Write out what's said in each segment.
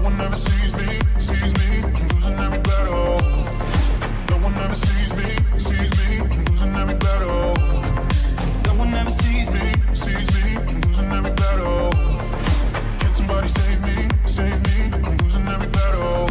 one ever sees me. I'm losing every battle. No one ever sees me. I'm losing every battle. No one ever sees me. I'm losing every battle. Can somebody save me? I'm losing every battle.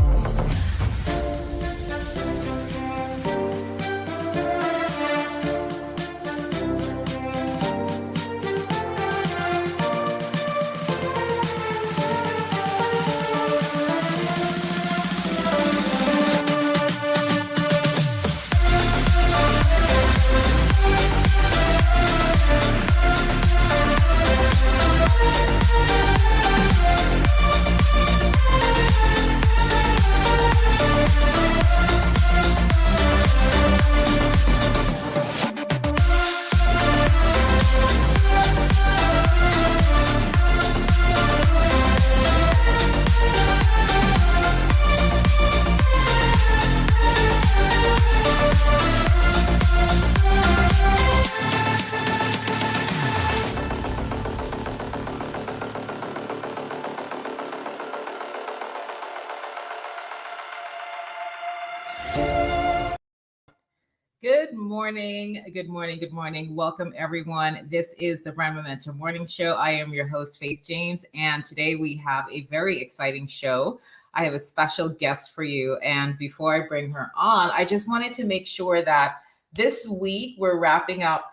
Good morning. Welcome, everyone. This is the Brand Momentum Morning Show. I am your host, Faith James, and today we have a very exciting show. I have a special guest for you, and before I bring her on, I just wanted to make sure that this week we're wrapping up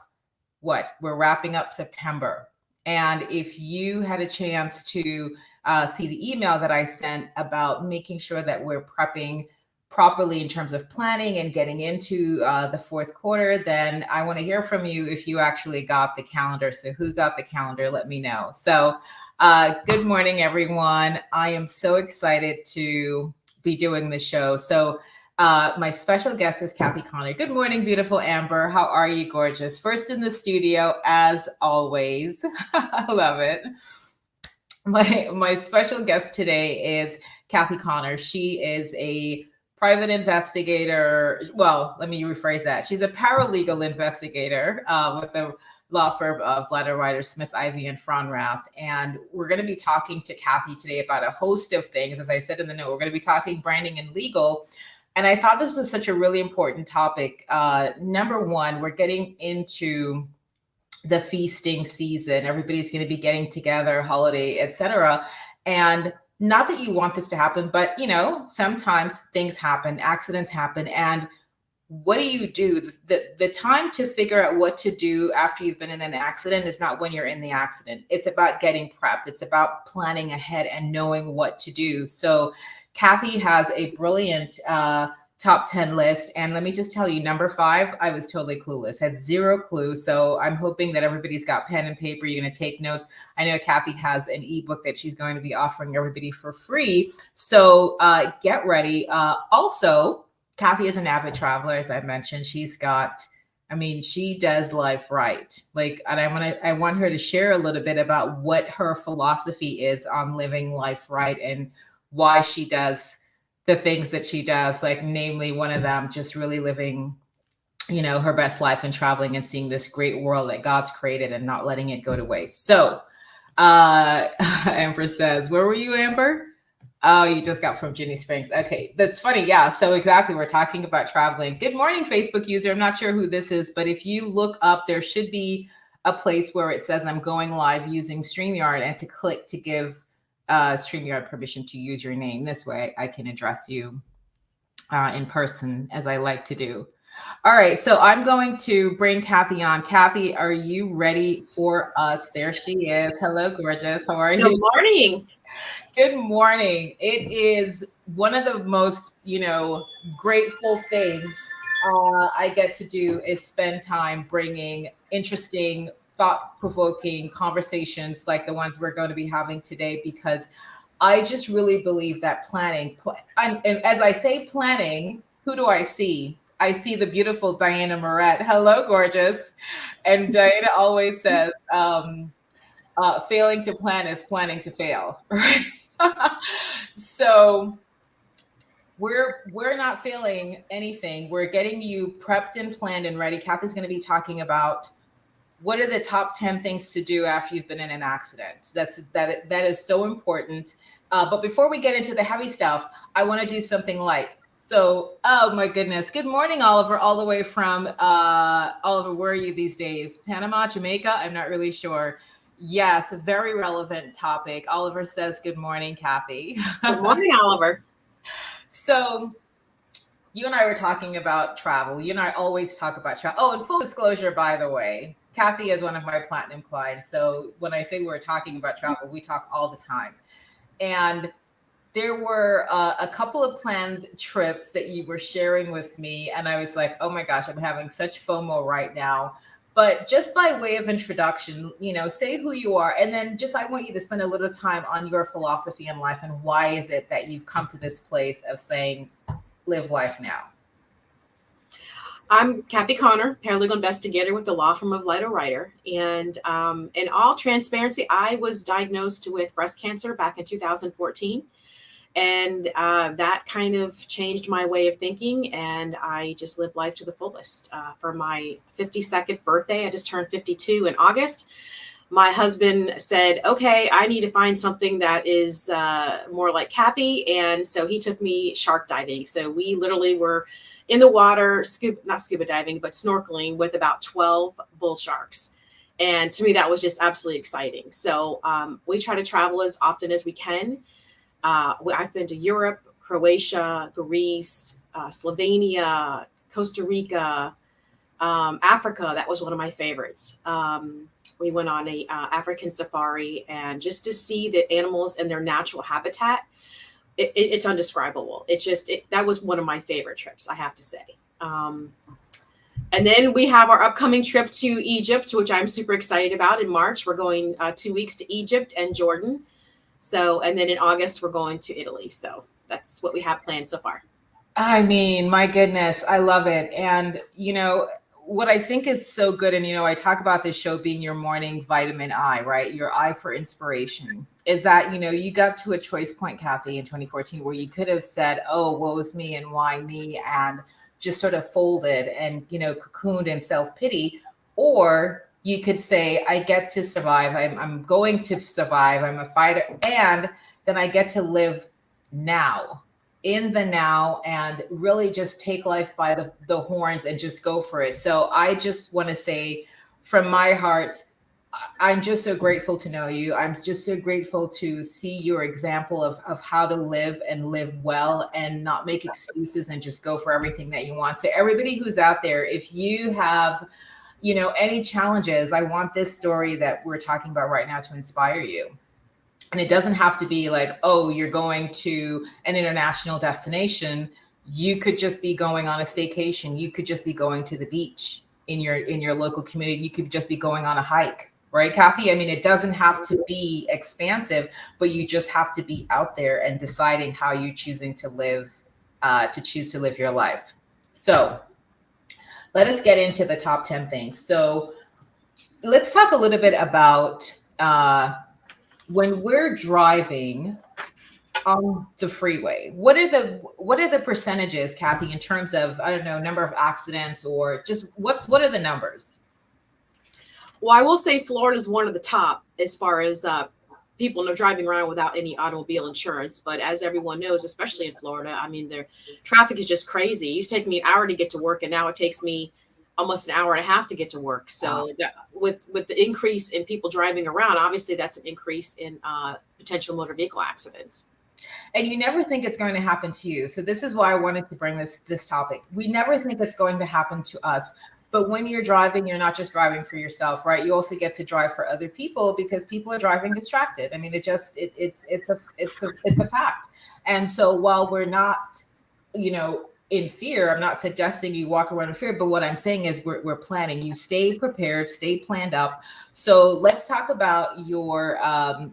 September. And if you had a chance to see the email that I sent about making sure that we're prepping properly in terms of planning and getting into the fourth quarter, then I want to hear from you if you actually got the calendar. So who got the calendar? Let me know. So good morning, everyone. I am so excited to be doing this show. So my special guest is Kathy Connor. Good morning, beautiful Amber. How are you, gorgeous? First in the studio, as always. I love it. My special guest today is Kathy Connor. She is a private investigator. Well, let me rephrase that. She's a paralegal investigator with the law firm of Vlader Ryder Smith Ivey and Fronrath. And we're going to be talking to Kathy today about a host of things. As I said in the note, we're going to be talking branding and legal. And I thought this was such a really important topic. Number one, we're getting into the feasting season. Everybody's going to be getting together, holiday, etc. And not that you want this to happen, but sometimes things happen, accidents happen. And what do you do? The time to figure out what to do after you've been in an accident is not when you're in the accident. It's about getting prepped. It's about planning ahead and knowing what to do. So Kathy has a brilliant top 10 list. And let me just tell you, number 5, I was totally clueless, had zero clue. So I'm hoping that everybody's got pen and paper. You're going to take notes. I know Kathy has an ebook that she's going to be offering everybody for free. So get ready. Also, Kathy is an avid traveler, as I mentioned. She does life right. And I want her to share a little bit about what her philosophy is on living life right and why she does the things that she does, namely one of them, just really living, her best life and traveling and seeing this great world that God's created and not letting it go to waste. So Amber says, where were you, Amber? Oh, you just got from Ginny Springs. Okay, that's funny. Yeah, so exactly. We're talking about traveling. Good morning, Facebook user. I'm not sure who this is, but if you look up, there should be a place where it says I'm going live using StreamYard, and to click to give StreamYard permission to use your name. This way I can address you in person, as I like to do. All right, so I'm going to bring Kathy on. Kathy, are you ready for us? There she is. Hello, gorgeous. How are you? Good morning. Good morning. It is one of the most, grateful things I get to do is spend time bringing interesting, thought-provoking conversations like the ones we're going to be having today, because I just really believe that planning, and as I say planning, who do I see? I see the beautiful Diana Moret. Hello, gorgeous. And Diana always says, failing to plan is planning to fail, right? So we're not failing anything. We're getting you prepped and planned and ready. Kathy's going to be talking about what are the top 10 things to do after you've been in an accident. That is so important. But before we get into the heavy stuff, I want to do something light. So, oh my goodness. Good morning, Oliver, all the way from Oliver, where are you these days? Panama, Jamaica? I'm not really sure. Yes, a very relevant topic. Oliver says, good morning, Kathy. Good morning, Oliver. So you and I were talking about travel. You and I always talk about travel. Oh, and full disclosure, by the way, Kathy is one of my platinum clients. So when I say we're talking about travel, we talk all the time. And there were a couple of planned trips that you were sharing with me. And I was like, oh my gosh, I'm having such FOMO right now. But just by way of introduction, say who you are. And then I want you to spend a little time on your philosophy in life and why is it that you've come to this place of saying, live life now. I'm Kathy Connor, paralegal investigator with the law firm of Lido Writer. And in all transparency, I was diagnosed with breast cancer back in 2014. And that kind of changed my way of thinking. And I just lived life to the fullest. For my 52nd birthday, I just turned 52 in August. My husband said, okay, I need to find something that is more like Kathy. And so he took me shark diving. So we literally were in the water, not scuba diving, but snorkeling with about 12 bull sharks. And to me, that was just absolutely exciting. So we try to travel as often as we can. I've been to Europe, Croatia, Greece, Slovenia, Costa Rica, Africa. That was one of my favorites. We went on a African safari, and just to see the animals in their natural habitat, it's undescribable. That was one of my favorite trips, I have to say. And then we have our upcoming trip to Egypt, which I'm super excited about in March. We're going 2 weeks to Egypt and Jordan. So, and then in August, we're going to Italy. So that's what we have planned so far. I mean, my goodness, I love it. And, what I think is so good, and, I talk about this show being your morning vitamin I, right? Your eye for inspiration is that, you got to a choice point, Kathy, in 2014, where you could have said, oh, woe is me and why me? And just sort of folded and, cocooned in self-pity. Or you could say, I get to survive. I'm going to survive. I'm a fighter. And then I get to live now, in the now, and really just take life by the horns and just go for it. So I just want to say from my heart, I'm just so grateful to know you. I'm just so grateful to see your example of how to live and live well and not make excuses and just go for everything that you want. So everybody who's out there, if you have any challenges, I want this story that we're talking about right now to inspire you. And it doesn't have to be like, oh, you're going to an international destination. You could just be going on a staycation. You could just be going to the beach in your local community. You could just be going on a hike, right, Kathy? I mean, it doesn't have to be expansive, but you just have to be out there and deciding how you're choosing to live, choose to live your life. So let us get into the top 10 things. So let's talk a little bit about when we're driving on the freeway. What are the percentages, Kathy, in terms of, I don't know, number of accidents or just what are the numbers? Well, I will say Florida is one of the top as far as people driving around without any automobile insurance. But as everyone knows, especially in Florida, I mean, their traffic is just crazy. It used to take me an hour to get to work, and now it takes me almost an hour and a half to get to work. So with the increase in people driving around, obviously that's an increase in potential motor vehicle accidents. And you never think it's going to happen to you. So this is why I wanted to bring this topic. We never think it's going to happen to us. But when you're driving, you're not just driving for yourself, right? You also get to drive for other people because people are driving distracted. I mean, it's a fact. And so while we're not, in fear, I'm not suggesting you walk around in fear, but what I'm saying is we're planning. You stay prepared, stay planned up. So let's talk about your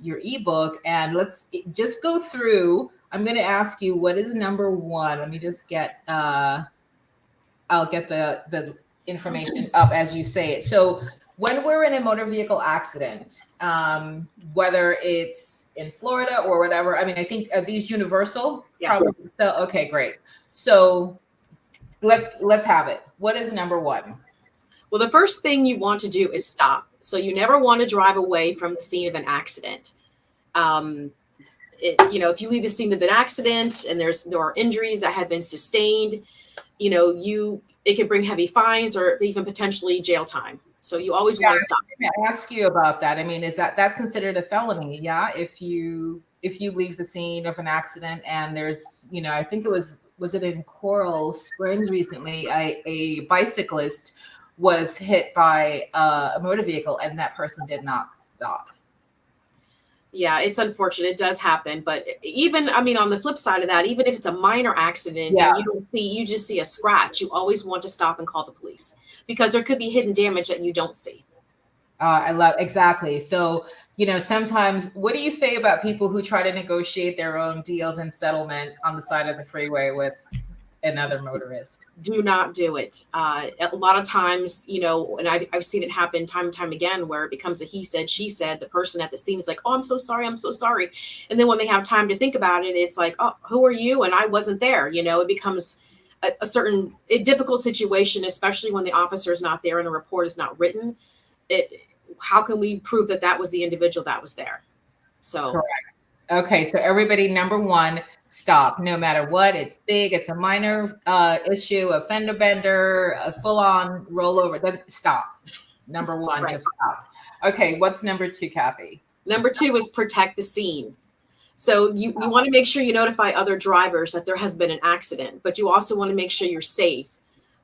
ebook, and let's just go through. I'm going to ask you, what is number one? Let me just get, I'll get the information up as you say it. So when we're in a motor vehicle accident, whether it's in Florida or whatever, I mean, I think, are these universal? Yes. Probably. So, okay, great. So let's have it. What is number one? Well, the first thing you want to do is stop. So you never want to drive away from the scene of an accident. if you leave the scene of an accident and there are injuries that have been sustained, it can bring heavy fines or even potentially jail time. So you always want to stop. I'm going to ask you about that. I mean, that's considered a felony? Yeah, if you leave the scene of an accident and there's, I think it was it in Coral Springs recently, a bicyclist was hit by a motor vehicle and that person did not stop. Yeah, it's unfortunate. It does happen. But even, on the flip side of that, even if it's a minor accident and you just see a scratch, you always want to stop and call the police because there could be hidden damage that you don't see. I love exactly. So, sometimes what do you say about people who try to negotiate their own deals and settlement on the side of the freeway with another motorist? Do not do it. A lot of times, and I've seen it happen time and time again where it becomes a he said, she said. The person at the scene is like, oh, I'm so sorry. I'm so sorry. And then when they have time to think about it, it's like, oh, who are you? And I wasn't there. It becomes a difficult situation, especially when the officer is not there and a report is not written. How can we prove that was the individual that was there? So, correct. Okay. So everybody, number one, stop. No matter what, it's big, it's a minor issue, a fender bender, a full-on rollover. Then stop. Number one, right. Just stop. Okay. What's number two, Kathy? Number two is protect the scene. So you want to make sure you notify other drivers that there has been an accident, but you also want to make sure you're safe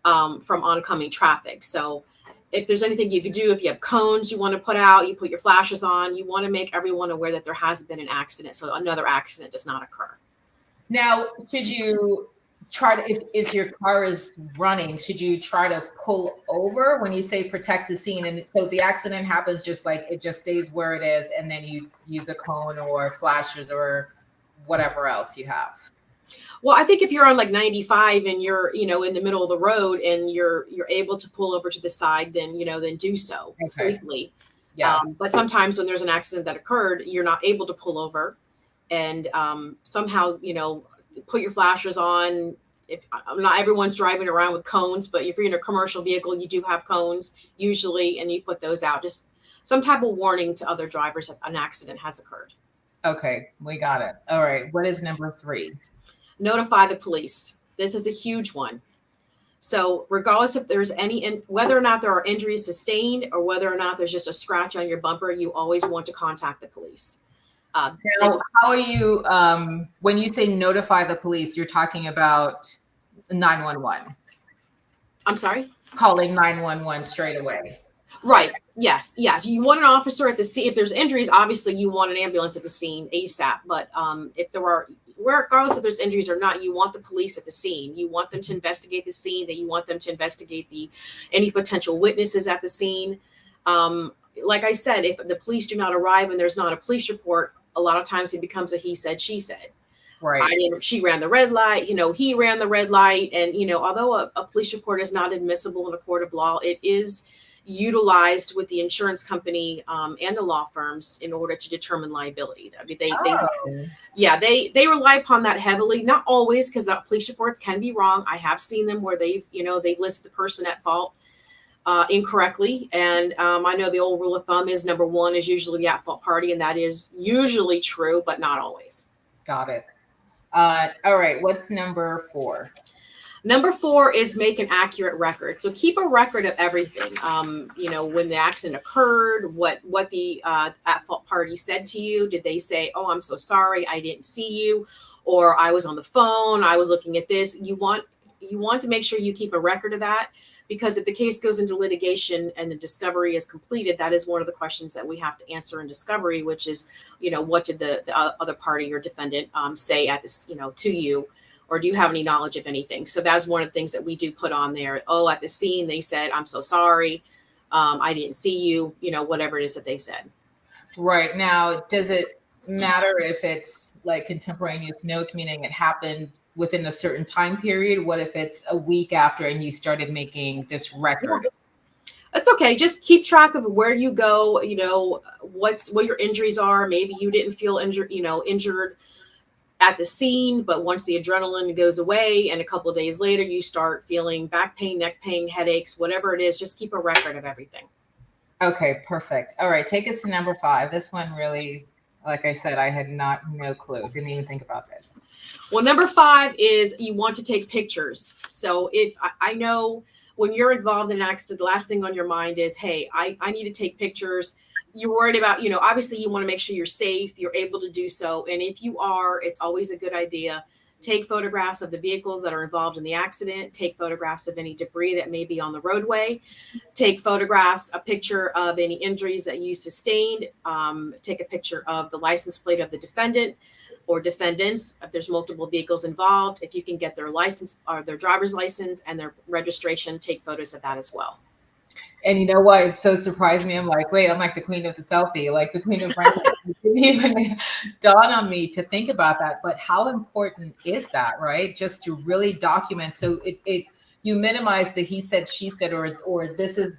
from oncoming traffic. So if there's anything you could do, if you have cones you want to put out, you put your flashes on, you want to make everyone aware that there has been an accident so another accident does not occur. Now, should you try to, if your car is running, should you try to pull over when you say protect the scene? And so the accident happens just like it just stays where it is, and then you use a cone or flashes or whatever else you have? Well, I think if you're on like 95 and you're, in the middle of the road and you're able to pull over to the side, then, then do so safely. Yeah. But sometimes when there's an accident that occurred, you're not able to pull over and somehow, put your flashers on. If not everyone's driving around with cones, but if you're in a commercial vehicle, you do have cones usually, and you put those out. Just some type of warning to other drivers that an accident has occurred. Okay, we got it. All right. What is number three? Notify the police. This is a huge one. So regardless if there's whether or not there are injuries sustained or whether or not there's just a scratch on your bumper, you always want to contact the police. Now, how are you, when you say notify the police, you're talking about 911? I'm sorry? Calling 911 straight away. Right. Yes. You want an officer at the scene. If there's injuries, obviously you want an ambulance at the scene ASAP. But if there are, regardless if there's injuries or not, you want the police at the scene. You want them to investigate the scene. That you want them to investigate any potential witnesses at the scene. Like I said, if the police do not arrive and there's not a police report, a lot of times it becomes a he said, she said. Right. She ran the red light, he ran the red light. And, although a police report is not admissible in a court of law, it is utilized with the insurance company and the law firms in order to determine liability. I mean, they rely upon that heavily, not always, because the police reports can be wrong. I have seen them where they've listed the person at fault incorrectly. And I know the old rule of thumb is number one is usually the at fault party, and that is usually true, but not always. Got it. All right. What's number four? Number four is make an accurate record. So keep a record of everything. When the accident occurred, what the at-fault party said to you. Did they say, oh, I'm so sorry, I didn't see you, or I was on the phone, I was looking at this. You want to make sure you keep a record of that, because if the case goes into litigation and the discovery is completed, that is one of the questions that we have to answer in discovery, which is, what did the other party or defendant say at this, to you? Or do you have any knowledge of anything? So that's one of the things that we do put on there. Oh, at the scene, they said, I'm so sorry. I didn't see you, whatever it is that they said. Right. Now, does it matter if it's like contemporaneous notes, meaning it happened within a certain time period? What if it's a week after and you started making this record? That's okay. Just keep track of where you go, what your injuries are. Maybe you didn't feel injured at the scene, but once the adrenaline goes away and a couple of days later you start feeling back pain, neck pain, headaches, whatever it is, just keep a record of everything. Okay, perfect. All right, take us to number five. This one really, Like I said, I had no clue. Didn't even think about this. Well, number 5 is you want to take pictures. So if I know when you're involved in an accident, the last thing on your mind is, hey, I need to take pictures. You're worried about, obviously you want to make sure you're safe, you're able to do so. And if you are, it's always a good idea. Take photographs of the vehicles that are involved in the accident. Take photographs of any debris that may be on the roadway. Take photographs, a picture of any injuries that you sustained. Take a picture of the license plate of the defendant or defendants if there's multiple vehicles involved. If you can get their license or their driver's license and their registration, take photos of that as well. And you know what? It so surprised me. I'm like, wait, I'm like the queen of the selfie, like the queen of friends. It didn't even dawn on me to think about that. But how important is that, right? Just to really document. So you minimize the he said, she said, or this is,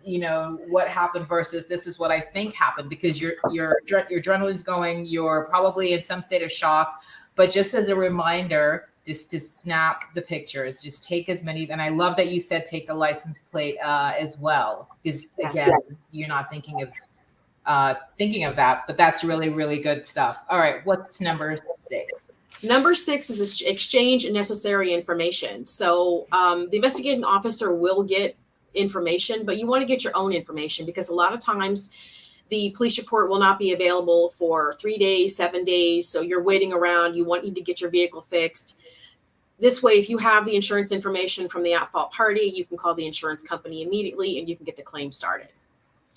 what happened versus this is what I think happened, because your adrenaline's going, you're probably in some state of shock. But just as a reminder, just to snap the pictures, just take as many. And I love that you said take the license plate as well, because again, you're not thinking of that, but that's really, really good stuff. All right, what's number 6? Number 6 is exchange necessary information. So the investigating officer will get information, but you want to get your own information, because a lot of times the police report will not be available for 3 days, 7 days. So you're waiting around. You need to get your vehicle fixed. This way, if you have the insurance information from the at-fault party, you can call the insurance company immediately and you can get the claim started.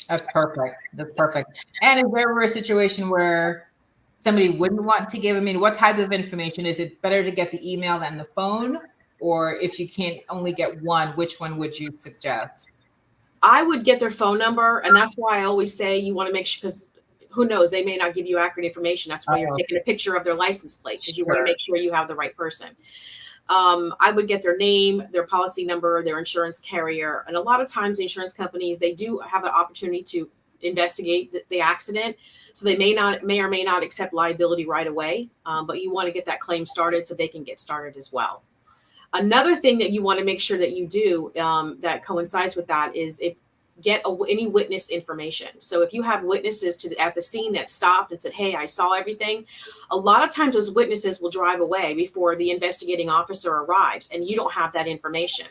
That's perfect. That's perfect. And is there ever a situation where somebody wouldn't want to give? What type of information? Is it better to get the email than the phone? Or if you can't only get one, which one would you suggest? I would get their phone number. And that's why I always say you want to make sure, because who knows, they may not give you accurate information. That's why you're taking a picture of their license plate, because you want to make sure you have the right person. I would get their name, their policy number, their insurance carrier. And a lot of times the insurance companies, they do have an opportunity to investigate the accident. So they may or may not accept liability right away. But you want to get that claim started so they can get started as well. Another thing that you want to make sure that you do that coincides with that is get any witness information. So if you have witnesses at the scene that stopped and said, hey, I saw everything, a lot of times those witnesses will drive away before the investigating officer arrives, and you don't have that information.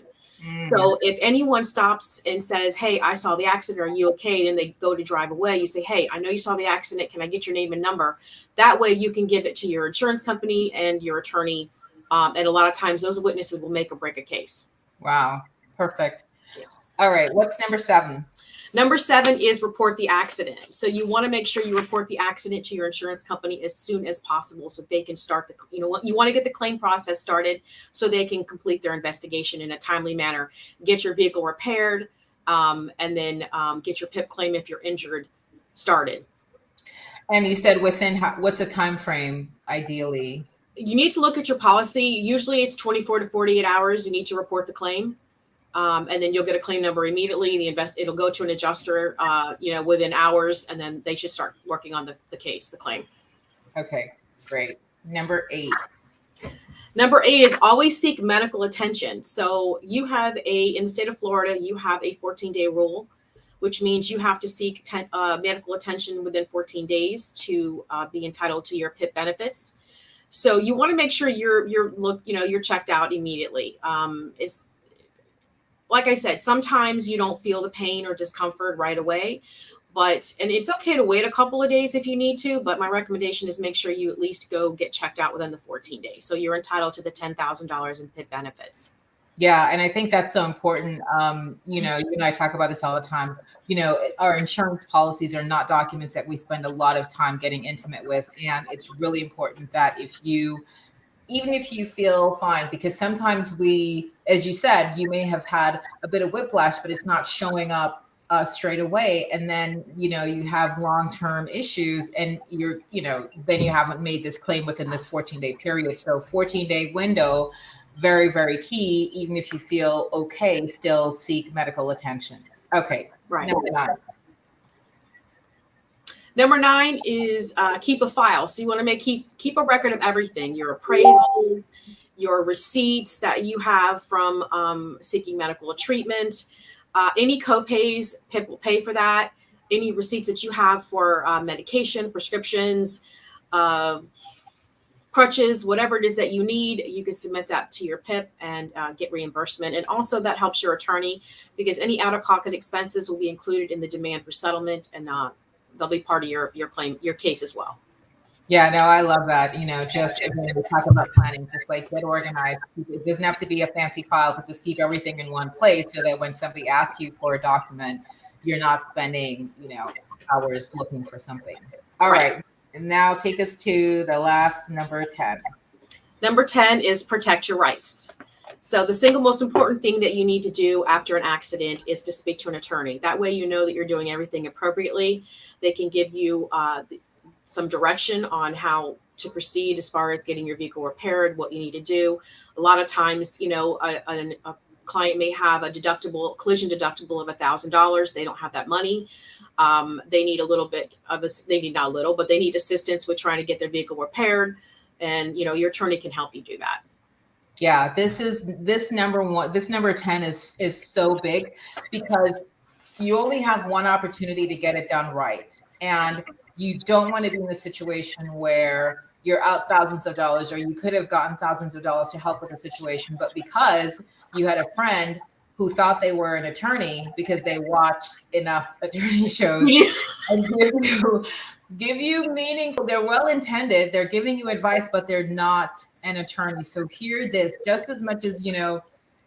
So if anyone stops and says, hey, I saw the accident, are you okay? Then they go to drive away. You say, hey, I know you saw the accident. Can I get your name and number? That way you can give it to your insurance company and your attorney. And a lot of times those witnesses will make or break a case. Wow. Perfect. All right. What's number 7? Number 7 is report the accident. So you want to make sure you report the accident to your insurance company as soon as possible so they can start you want to get the claim process started so they can complete their investigation in a timely manner, get your vehicle repaired, and then get your PIP claim if you're injured started. And you said what's the time frame ideally? You need to look at your policy. Usually it's 24 to 48 hours. You need to report the claim. And then you'll get a claim number immediately. It'll go to an adjuster, within hours, and then they should start working on the case, the claim. Okay, great. Number 8. Number 8 is always seek medical attention. So you have in the state of Florida, you have a 14-day rule, which means you have to seek medical attention within 14 days to be entitled to your PIP benefits. So you want to make sure you're checked out immediately. Like I said, sometimes you don't feel the pain or discomfort right away, and it's okay to wait a couple of days if you need to, but my recommendation is make sure you at least go get checked out within the 14 days. So you're entitled to the $10,000 in PIP benefits. Yeah. And I think that's so important. You and I talk about this all the time. Our insurance policies are not documents that we spend a lot of time getting intimate with. And it's really important that even if you feel fine, because sometimes as you said, you may have had a bit of whiplash, but it's not showing up straight away. And then, you have long-term issues and then you haven't made this claim within this 14-day period. So 14-day window, very, very key. Even if you feel okay, still seek medical attention. Okay. Right. Number 9. Number 9 is keep a file. So you want to keep a record of everything, your appraisals, your receipts that you have from seeking medical treatment, any co-pays, PIP will pay for that, any receipts that you have for medication, prescriptions, crutches, whatever it is that you need, you can submit that to your PIP and get reimbursement. And also that helps your attorney, because any out-of-pocket expenses will be included in the demand for settlement, and they'll be part of your claim, your case as well. Yeah, no, I love that. Just again, we talk about planning, just like get organized. It doesn't have to be a fancy file, but just keep everything in one place so that when somebody asks you for a document, you're not spending, hours looking for something. All right. And now take us to the last number 10. Number 10 is protect your rights. So the single most important thing that you need to do after an accident is to speak to an attorney. That way you know that you're doing everything appropriately. They can give you some direction on how to proceed as far as getting your vehicle repaired, what you need to do. A lot of times, a client may have a collision deductible of $1,000. They don't have that money. They need a little bit of they need assistance with trying to get their vehicle repaired. And, your attorney can help you do that. Yeah, this number 10 is so big because you only have one opportunity to get it done right. And you don't want to be in a situation where you're out thousands of dollars, or you could have gotten thousands of dollars to help with the situation. But because you had a friend who thought they were an attorney because they watched enough attorney shows and give you meaningful, they're well-intended, they're giving you advice, but they're not an attorney. So hear this, just as much as,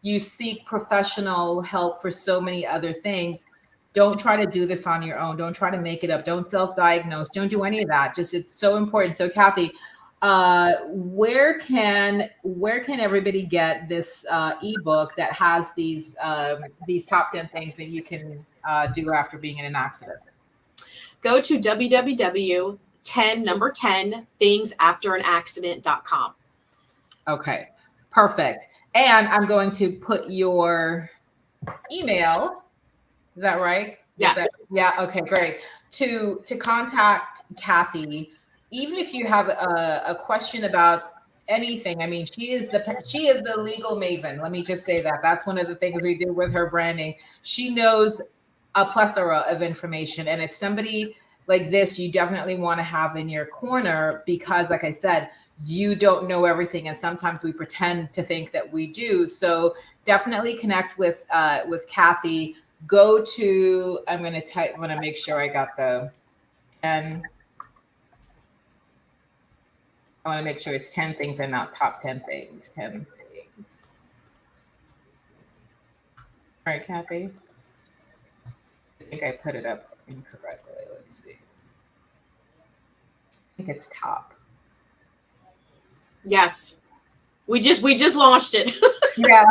you seek professional help for so many other things, don't try to do this on your own. Don't try to make it up. Don't self-diagnose. Don't do any of that. It's so important. So Kathy, where can everybody get this ebook that has these top 10 things that you can do after being in an accident? Go to www.10thingsafteranaccident.com. Okay, perfect. And I'm going to put your email. Is that right? Yes. Yeah. Okay, great. To contact Kathy, even if you have a question about anything. I mean, she is the legal maven. Let me just say that. That's one of the things we do with her branding. She knows a plethora of information. And if somebody like this, you definitely want to have in your corner, because like I said, you don't know everything. And sometimes we pretend to think that we do. So definitely connect with Kathy. Go to, I'm going to make sure I got the 10. I want to make sure it's 10 things and not top 10 things. 10 things. All right, Kathy. I think I put it up incorrectly. Let's see. I think it's top. Yes. We just launched it. Yeah.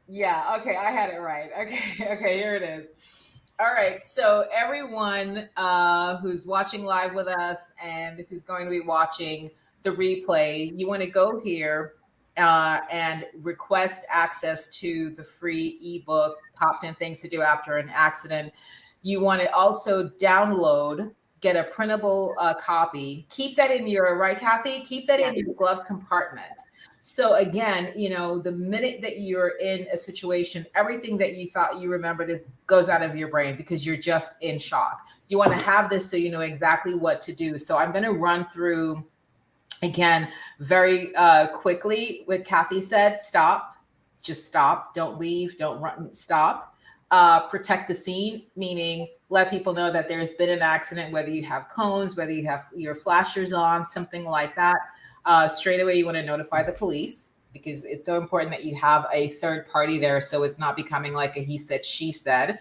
Yeah. Okay. I had it right. Okay. Here it is. All right. So everyone who's watching live with us and who's going to be watching the replay, you want to go here and request access to the free ebook, Top 10 Things to Do After an Accident. You want to also download, get a printable copy. Keep that in your, right, Kathy? Keep that in your glove compartment. So again, the minute that you're in a situation, everything that you thought you remembered goes out of your brain because you're just in shock. You want to have this so you know exactly what to do. So I'm going to run through, again, very quickly what Kathy said. Stop. Just stop. Don't leave. Don't run. Stop. Protect the scene, meaning let people know that there's been an accident, whether you have cones, whether you have your flashers on, something like that. Straight away, you want to notify the police, because it's so important that you have a third party there, so it's not becoming like a he said, she said.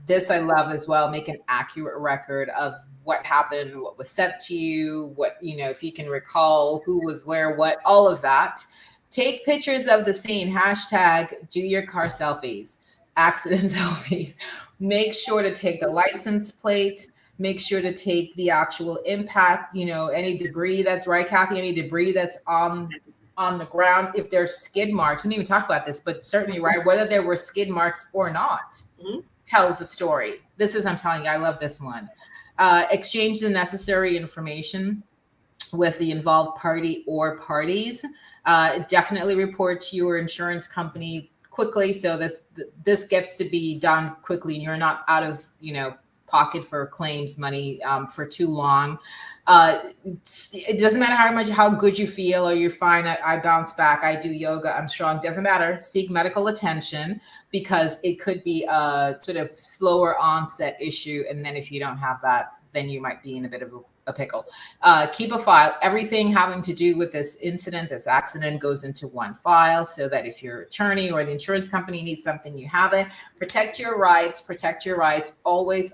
This I love as well. Make an accurate record of what happened, what was sent to you, what, if you can recall who was where, what, all of that. Take pictures of the scene. # do your car selfies, accident selfies. Make sure to take the license plate. Make sure to take the actual impact, any debris that's right, Kathy, any debris that's on the ground. If there's skid marks, we didn't even talk about this, but certainly, right, whether there were skid marks or not, tells a story. I'm telling you, I love this one. Exchange the necessary information with the involved party or parties. Definitely report to your insurance company quickly, so this gets to be done quickly and you're not out of, pocket for claims money for too long. It doesn't matter how good you feel, or you're fine. I bounce back. I do yoga. I'm strong. Doesn't matter. Seek medical attention, because it could be a sort of slower onset issue. And then if you don't have that, then you might be in a bit of a pickle. Keep a file. Everything having to do with this incident, this accident, goes into one file, so that if your attorney or the insurance company needs something, you have it. Protect your rights. Protect your rights. Always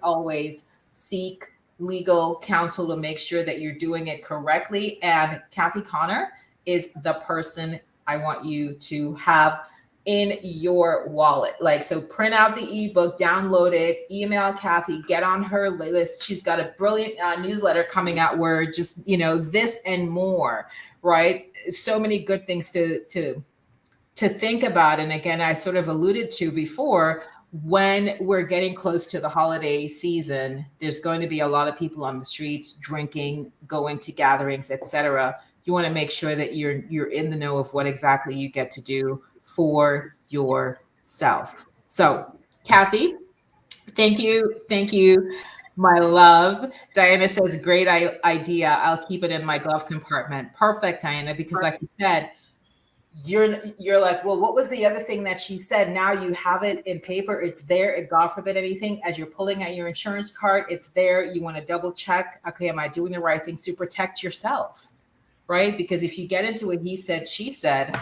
seek legal counsel to make sure that you're doing it correctly. And Kathy Connor is the person I want you to have in your wallet. Like, so print out the ebook, download it, email Kathy, get on her list. She's got a brilliant newsletter coming out where just, this and more, right? So many good things to think about. And again, I sort of alluded to before, when we're getting close to the holiday season, there's going to be a lot of people on the streets drinking, going to gatherings, etc. You want to make sure that you're in the know of what exactly you get to do for yourself. So, Kathy, thank you, my love. Diana says, great idea. I'll keep it in my glove compartment. Perfect, Diana, because like you said, you're like, well, what was the other thing that she said? Now you have it in paper. It's there. God forbid anything. As you're pulling out your insurance card, it's there. You want to double check. Okay, am I doing the right thing? So protect yourself, right? Because if you get into a he said, she said,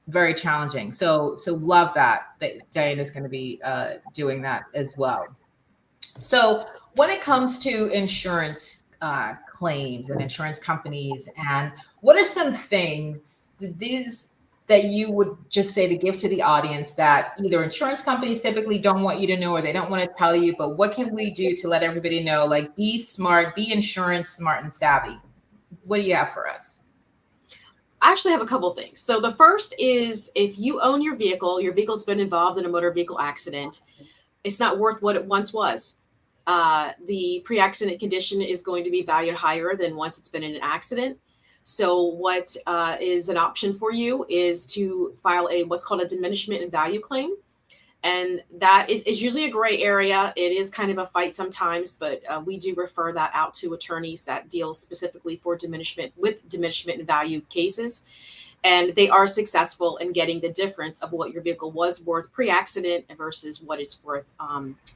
very challenging. So love that Diana's going to be doing that as well. So when it comes to insurance claims and insurance companies, and what are some things that you would just say to give to the audience that either insurance companies typically don't want you to know, or they don't want to tell you, but what can we do to let everybody know, like, be smart, be insurance smart and savvy? What do you have for us? I actually have a couple of things. So the first is, if you own your vehicle's been involved in a motor vehicle accident, it's not worth what it once was. The pre-accident condition is going to be valued higher than once it's been in an accident. So what is an option for you is to file what's called a diminishment in value claim. And that is usually a gray area. It is kind of a fight sometimes, but we do refer that out to attorneys that deal specifically for diminishment in value cases. And they are successful in getting the difference of what your vehicle was worth pre-accident versus what it's worth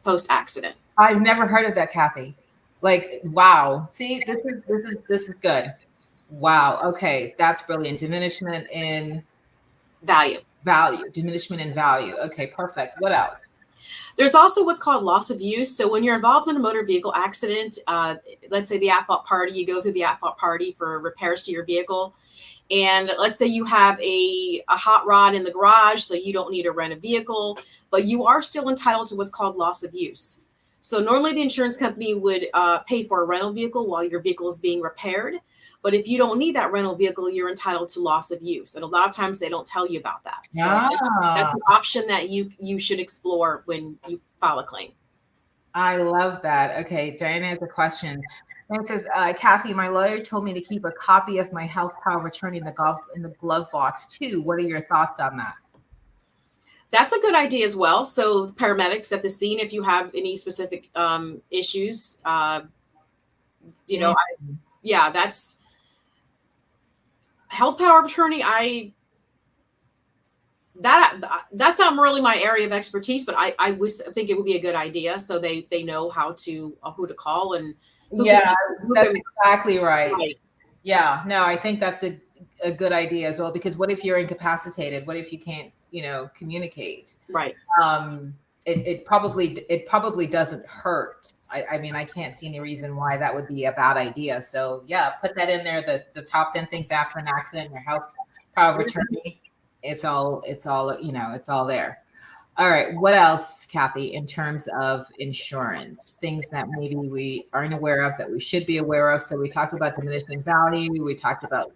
post-accident. I've never heard of that, Kathy. Like, wow. See, this is good. Wow. Okay, that's brilliant. Diminishment in value. Diminishment in value. Okay, perfect. What else? There's also what's called loss of use. So when you're involved in a motor vehicle accident, let's say the at-fault party, you go through the at-fault party for repairs to your vehicle. And let's say you have a hot rod in the garage, so you don't need to rent a vehicle, but you are still entitled to what's called loss of use. So normally the insurance company would pay for a rental vehicle while your vehicle is being repaired. But if you don't need that rental vehicle, you're entitled to loss of use. And a lot of times they don't tell you about that. So that's an option that you should explore when you file a claim. I love that. Okay, Diana has a question. It says, Kathy, my lawyer told me to keep a copy of my health power of attorney in the glove box too. What are your thoughts on that? That's a good idea as well. So paramedics at the scene, if you have any specific issues, that's health power of attorney. That's not really my area of expertise, but I think it would be a good idea, so they know who to call and that's exactly right. Yeah, no, I think that's a good idea as well, because what if you're incapacitated? What if you can't communicate? Right. It probably doesn't hurt. I mean, I can't see any reason why that would be a bad idea. So yeah, put that in there. The top 10 things after an accident, your health power of attorney. It's all there. All right. What else, Kathy, in terms of insurance, things that maybe we aren't aware of that we should be aware of? So we talked about diminishing value. We talked about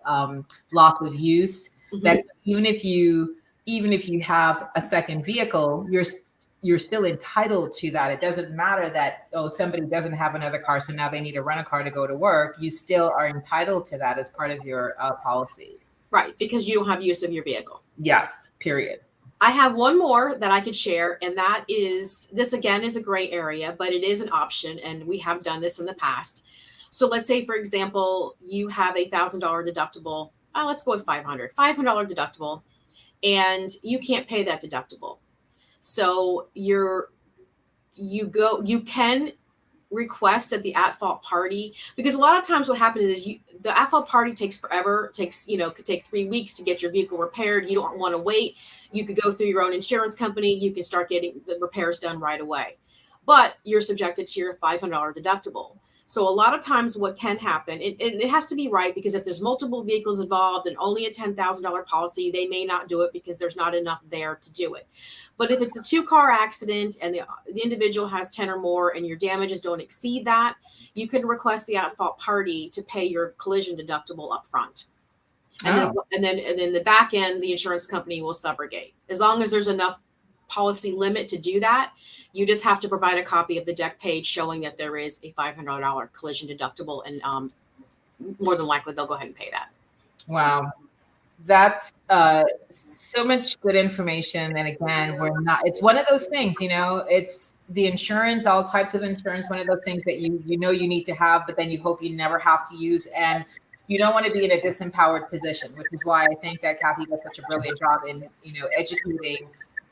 loss of use. Mm-hmm. That even if you have a second vehicle, you're still entitled to that. It doesn't matter that, somebody doesn't have another car, so now they need to rent a car to go to work. You still are entitled to that as part of your policy. Right, because you don't have use of your vehicle. Yes, period. I have one more that I could share, and that is, this again is a gray area, but it is an option, and we have done this in the past. So let's say, for example, you have $1,000 deductible. Let's go with $500 deductible, and you can't pay that deductible. So you can request at the at-fault party, because a lot of times what happens is the at-fault party takes forever, could take 3 weeks to get your vehicle repaired. You don't want to wait. You could go through your own insurance company. You can start getting the repairs done right away, but you're subjected to your $500 deductible. So a lot of times what can happen, it has to be right, because if there's multiple vehicles involved and only a $10,000 policy, they may not do it because there's not enough there to do it. But if it's a 2-car accident and the individual has 10 or more and your damages don't exceed that, you can request the at-fault party to pay your collision deductible up front. And then the back end, the insurance company will subrogate. As long as there's enough policy limit to do that, you just have to provide a copy of the deck page showing that there is a $500 collision deductible, and more than likely they'll go ahead and pay that. Wow. That's so much good information. And again, it's one of those things, it's the insurance, all types of insurance, one of those things that you need to have, but then you hope you never have to use. And you don't want to be in a disempowered position, which is why I think that Kathy does such a brilliant job in, educating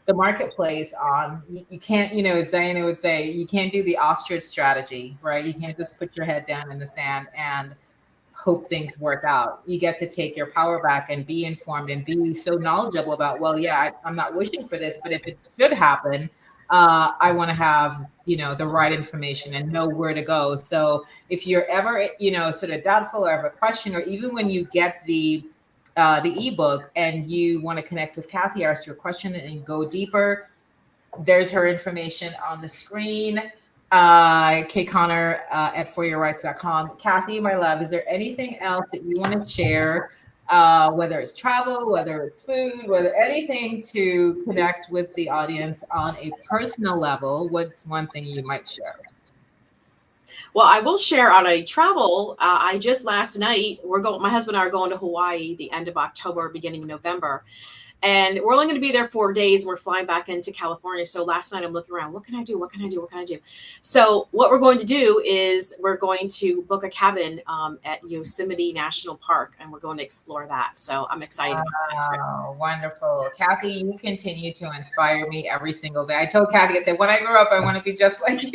the marketplace on, you can't, as Diana would say, you can't do the ostrich strategy, right? You can't just put your head down in the sand and hope things work out. You get to take your power back and be informed and be so knowledgeable about, well, yeah, I'm not wishing for this, but if it should happen, I want to have, the right information and know where to go. So if you're ever, sort of doubtful or have a question, or even when you get the ebook and you want to connect with Kathy, ask your question and go deeper, there's her information on the screen. Kay Connor at foryourrights.com. Kathy, my love, is there anything else that you want to share, whether it's travel, whether it's food, whether anything to connect with the audience on a personal level? What's one thing you might share? Well, I will share on a travel. I just last night, my husband and I are going to Hawaii the end of October, beginning of November. And we're only going to be there 4 days. We're flying back into California. So last night I'm looking around, what can I do? What can I do? What can I do? So what we're going to do is we're going to book a cabin at Yosemite National Park, and we're going to explore that. So I'm excited about that trip. Wonderful. Kathy, you continue to inspire me every single day. I told Kathy, I said, when I grow up, I want to be just like you.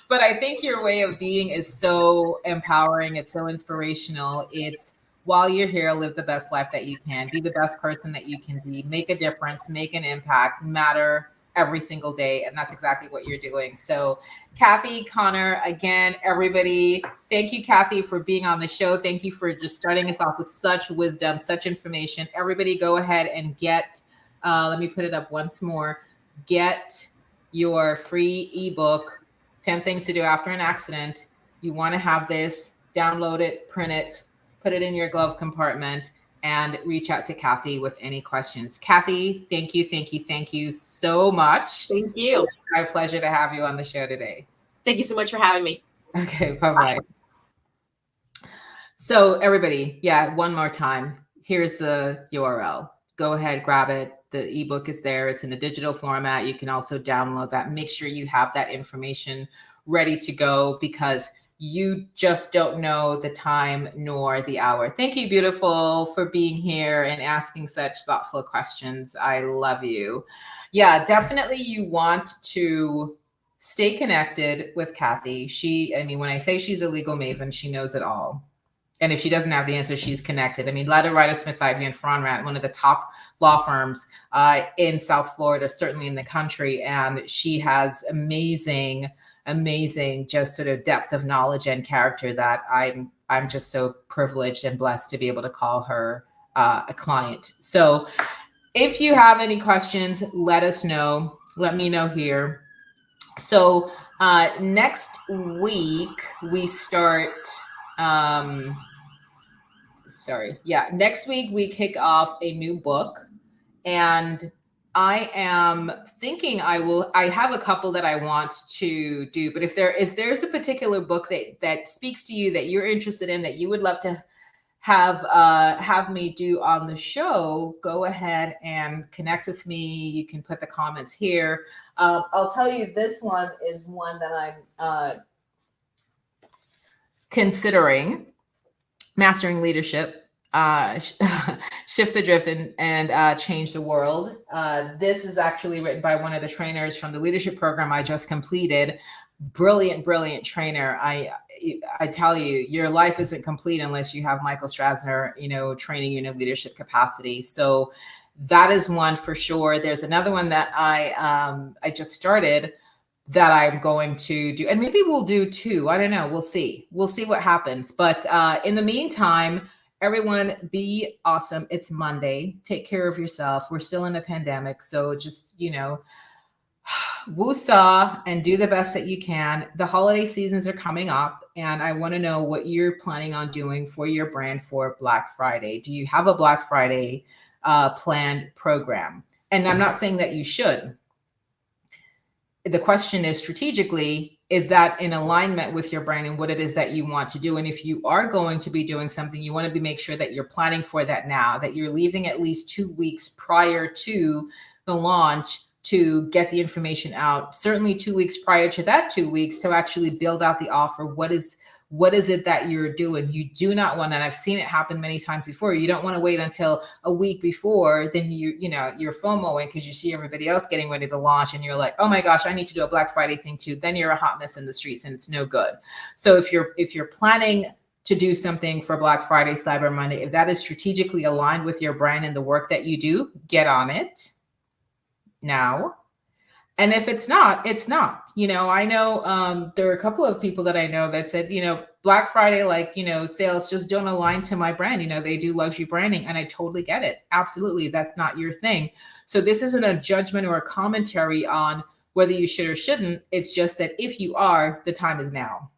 But I think your way of being is so empowering. It's so inspirational. It's, while you're here, live the best life that you can, be the best person that you can be, make a difference, make an impact, matter every single day. And that's exactly what you're doing. So Kathy Connor, again, everybody, thank you, Kathy, for being on the show. Thank you for just starting us off with such wisdom, such information. Everybody go ahead and get, let me put it up once more, get your free ebook, 10 Things to Do After an Accident. You want to have this, download it, print it, put it in your glove compartment, and reach out to Kathy with any questions. Kathy, thank you so much. Thank you. It's my pleasure to have you on the show today. Thank you so much for having me. Okay, bye-bye. So everybody, one more time. Here's the URL. Go ahead, grab it. The ebook is there. It's in a digital format. You can also download that. Make sure you have that information ready to go, because you just don't know the time nor the hour. Thank you, beautiful, for being here and asking such thoughtful questions. I love you. Yeah, definitely you want to stay connected with Kathy. When I say she's a legal maven, she knows it all. And if she doesn't have the answer, she's connected. Lyda Ryder Smith Ivey and Fronrat, one of the top law firms in South Florida, certainly in the country. And she has amazing just sort of depth of knowledge and character that I'm just so privileged and blessed to be able to call her a client. So if you have any questions, let us know. Let me know here. So next week we start, next week we kick off a new book, and I am thinking I have a couple that I want to do, but if there's a particular book that speaks to you, that you're interested in, that you would love to have me do on the show, go ahead and connect with me. You can put the comments here. I'll tell you, this one is one that I'm considering: Mastering Leadership, Shift the Drift and Change the World. This is actually written by one of the trainers from the leadership program I just completed. Brilliant trainer. I tell you, your life isn't complete unless you have Michael Strasner, training you in a leadership capacity. So that is one for sure. There's another one that I just started that I'm going to do, and maybe we'll do two. I don't know. We'll see what happens. But in the meantime, everyone, be awesome. It's Monday. Take care of yourself. We're still in a pandemic, so just woosah and do the best that you can. The holiday seasons are coming up, and I want to know what you're planning on doing for your brand for Black Friday. Do you have a Black Friday planned program? And I'm not saying that you should. The question is, strategically, is that in alignment with your brand and what it is that you want to do? And if you are going to be doing something, you want to make sure that you're planning for that now, that you're leaving at least 2 weeks prior to the launch to get the information out. Certainly 2 weeks prior to that 2 weeks to actually build out the offer. What is it that you're doing? You do not want, and I've seen it happen many times before, you don't want to wait until a week before, then you're FOMOing because you see everybody else getting ready to launch and you're like, oh my gosh, I need to do a Black Friday thing too. Then you're a hot mess in the streets and it's no good. So if you're planning to do something for Black Friday, Cyber Monday, if that is strategically aligned with your brand and the work that you do, get on it now. And if it's not, it's not. I know there are a couple of people that I know that said, Black Friday, sales just don't align to my brand. They do luxury branding, and I totally get it. Absolutely. That's not your thing. So this isn't a judgment or a commentary on whether you should or shouldn't. It's just that if you are, the time is now.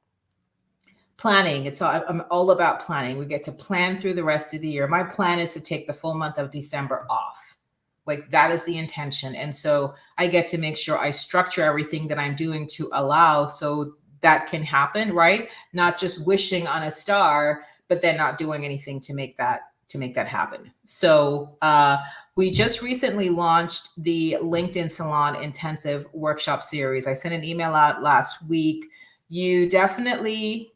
Planning. I'm all about planning. We get to plan through the rest of the year. My plan is to take the full month of December off. That is the intention. And so I get to make sure I structure everything that I'm doing to allow so that can happen, right? Not just wishing on a star, but then not doing anything to make that happen. So we just recently launched the LinkedIn Salon Intensive Workshop Series. I sent an email out last week. You definitely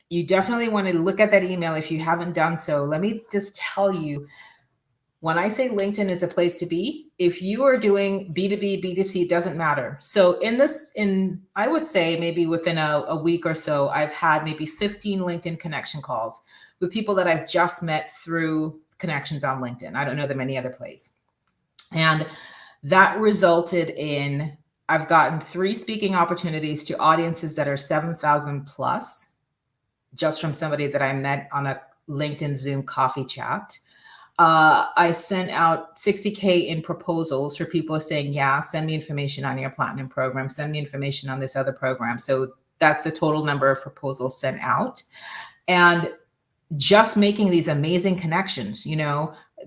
want to look at that email if you haven't done so. Let me just tell you, when I say LinkedIn is a place to be, if you are doing B2B, B2C, it doesn't matter. So I would say maybe within a week or so, I've had maybe 15 LinkedIn connection calls with people that I've just met through connections on LinkedIn. I don't know them any other place. And that resulted in, I've gotten 3 speaking opportunities to audiences that are 7,000 plus, just from somebody that I met on a LinkedIn Zoom coffee chat. I sent out 60K in proposals for people saying, yeah, send me information on your platinum program, send me information on this other program. So that's the total number of proposals sent out. And just making these amazing connections.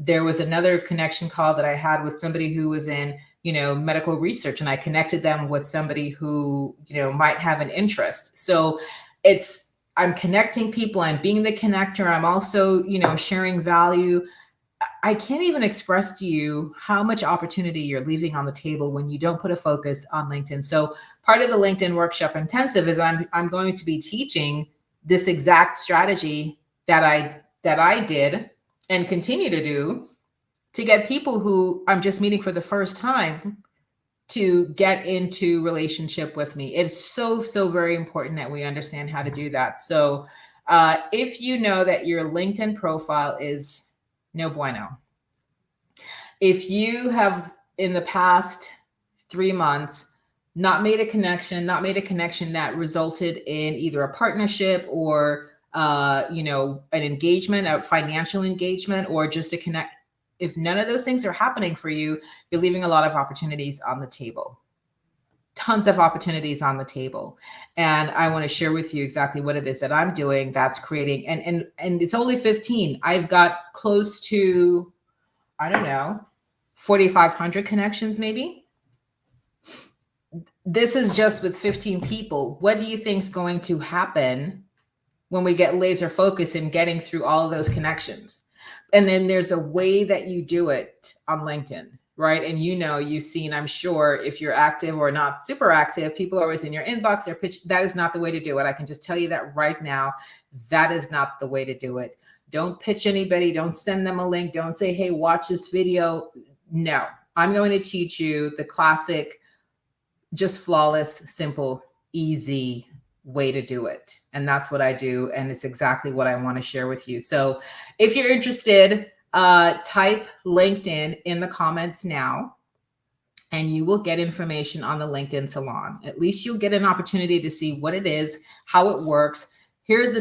There was another connection call that I had with somebody who was in, medical research, and I connected them with somebody who, might have an interest. So I'm connecting people, I'm being the connector. I'm also, sharing value. I can't even express to you how much opportunity you're leaving on the table when you don't put a focus on LinkedIn. So part of the LinkedIn Workshop Intensive is I'm going to be teaching this exact strategy that I did and continue to do to get people who I'm just meeting for the first time to get into relationship with me. It's so very important that we understand how to do that. So if you know that your LinkedIn profile is no bueno, if you have in the past 3 months not made a connection that resulted in either a partnership or an engagement, a financial engagement, or just a connect, if none of those things are happening for you, you're leaving a lot of opportunities on the table. Tons of opportunities on the table. And I want to share with you exactly what it is that I'm doing that's creating, and it's only 15. I've got close to, 4,500 connections maybe. This is just with 15 people. What do you think is going to happen when we get laser focused in getting through all of those connections. And then there's a way that you do it on LinkedIn, right? And you've seen, I'm sure, if you're active or not super active, people are always in your inbox, they're pitch. That is not the way to do it. I can just tell you that right now. That is not the way to do it. Don't pitch anybody. Don't send them a link. Don't say, hey, watch this video. No, I'm going to teach you the classic, just flawless, simple, easy way to do it. And that's what I do. And it's exactly what I want to share with you. So if you're interested, type LinkedIn in the comments now, and you will get information on the LinkedIn Salon. At least you'll get an opportunity to see what it is, how it works. Here's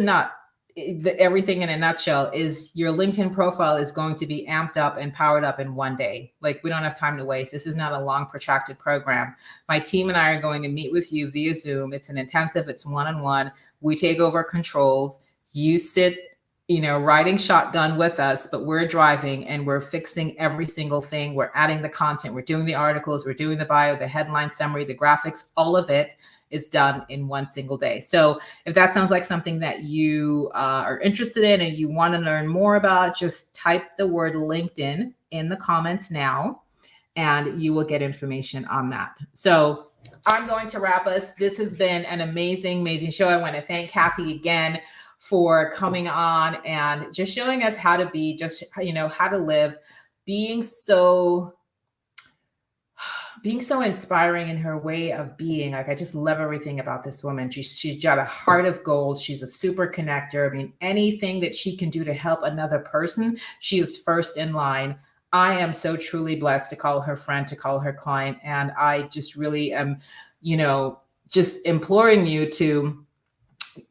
everything in a nutshell is your LinkedIn profile is going to be amped up and powered up in one day. Like, we don't have time to waste. This is not a long protracted program. My team and I are going to meet with you via Zoom. It's an intensive, it's one-on-one. We take over controls. You sit, riding shotgun with us, but we're driving and we're fixing every single thing. We're adding the content. We're doing the articles. We're doing the bio, the headline summary, the graphics, all of it is done in one single day. So if that sounds like something that you are interested in and you want to learn more about, just type the word LinkedIn in the comments now, and you will get information on that. So I'm going to wrap us. This has been an amazing, amazing show. I want to thank Kathy again for coming on and just showing us how to be, how to live, being so inspiring in her way of being. Like, I just love everything about this woman. She's got a heart of gold. She's a super connector. I mean, anything that she can do to help another person, she is first in line. I am so truly blessed to call her friend, to call her client. And I just really am, just imploring you to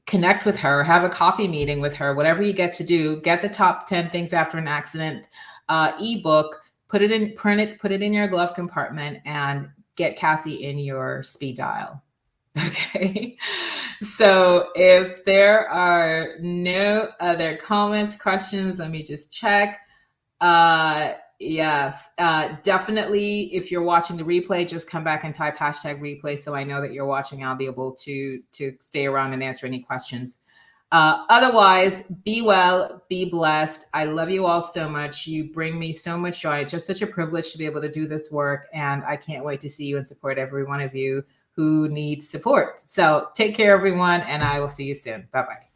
connect with her, have a coffee meeting with her, whatever you get to do. Get the top 10 things after an accident ebook. Put it in, print it, put it in your glove compartment, and get Kathy in your speed dial. Okay. So if there are no other comments, questions, let me just check. Yes, definitely. If you're watching the replay, just come back and type #replay so I know that you're watching. I'll be able to stay around and answer any questions. Otherwise, be well, be blessed. I love you all so much. You bring me so much joy. It's just such a privilege to be able to do this work. And I can't wait to see you and support every one of you who needs support. So take care, everyone, and I will see you soon. Bye-bye.